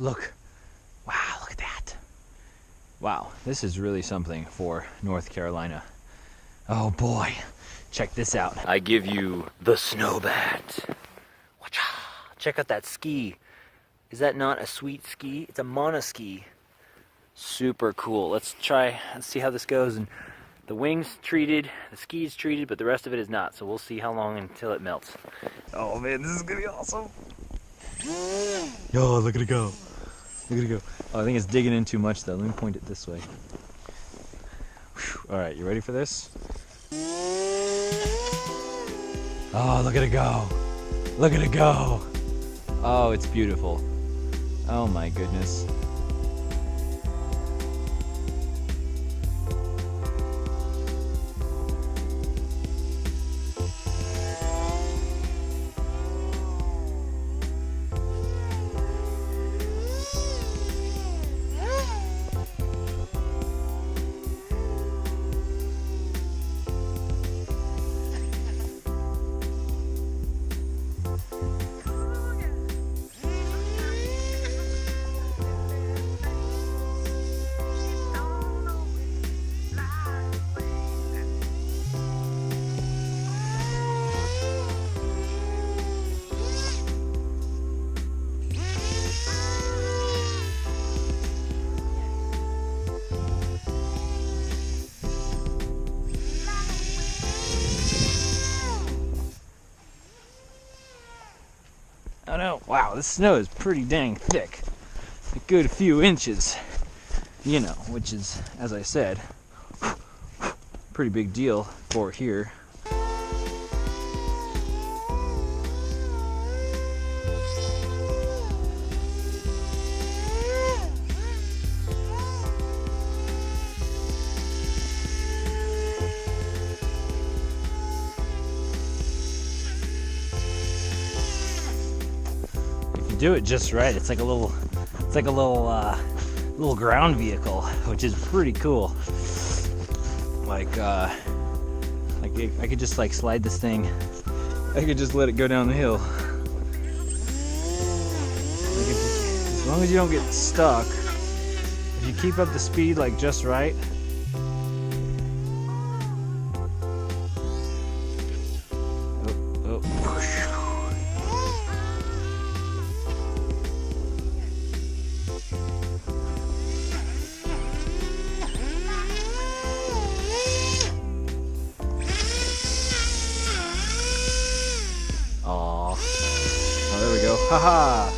look. Wow, look at that. Wow, this is really something for North Carolina. Oh boy, check this out. I give you the SnowBAT. Check out that ski. Is that not a sweet ski? It's a MONOski. Super cool. Let's see how this goes. And the wing's treated, the ski's treated, but the rest of it is not. So we'll see how long until it melts. Oh man, this is gonna be awesome. Oh, look at it go. Look at it go. Oh, I think it's digging in too much though. Let me point it this way. All right, you ready for this? Oh, look at it go. Look at it go. Oh, it's beautiful. Oh my goodness. Oh no, wow, this snow is pretty dang thick. A good few inches, you know, which is, as I said, pretty big deal for here. Do it just right. It's like a little ground vehicle, which is pretty cool. Like I could just like slide this thing. I could just let it go down the hill. As long as you don't get stuck, if you keep up the speed like just right. Oh, there we go. Haha.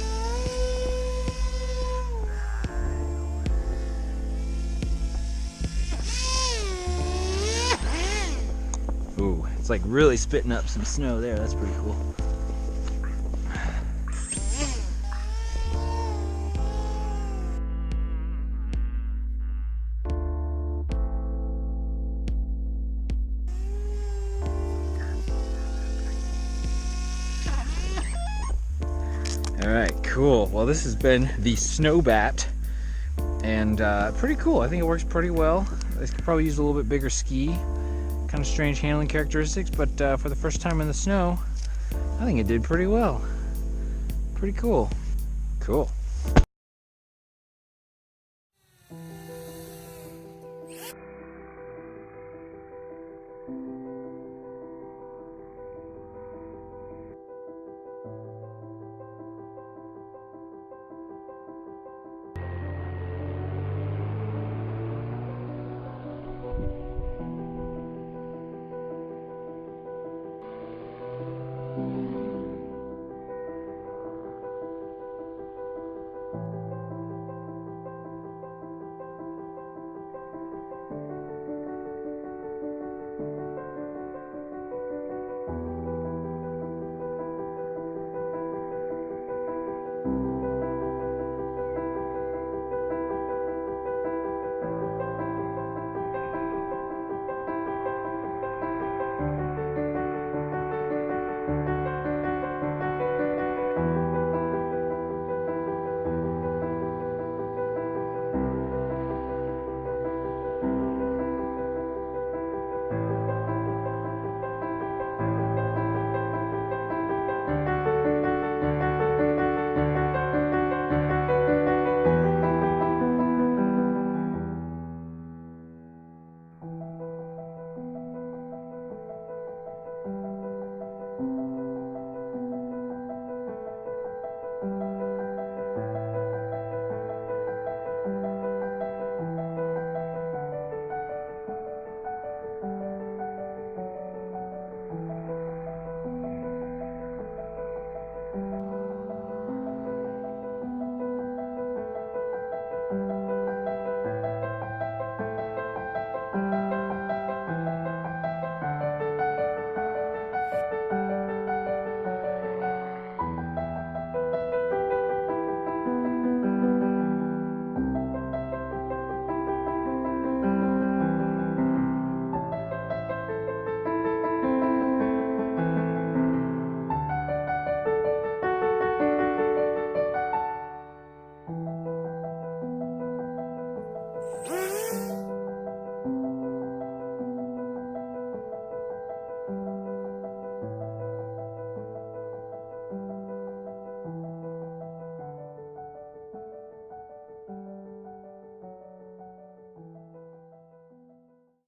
Ooh, it's like really spitting up some snow there. That's pretty cool. Alright, cool. Well, this has been the SnowBAT, and pretty cool. I think it works pretty well. I could probably use a little bit bigger ski. Kind of strange handling characteristics, but for the first time in the snow, I think it did pretty well. Pretty cool. Cool.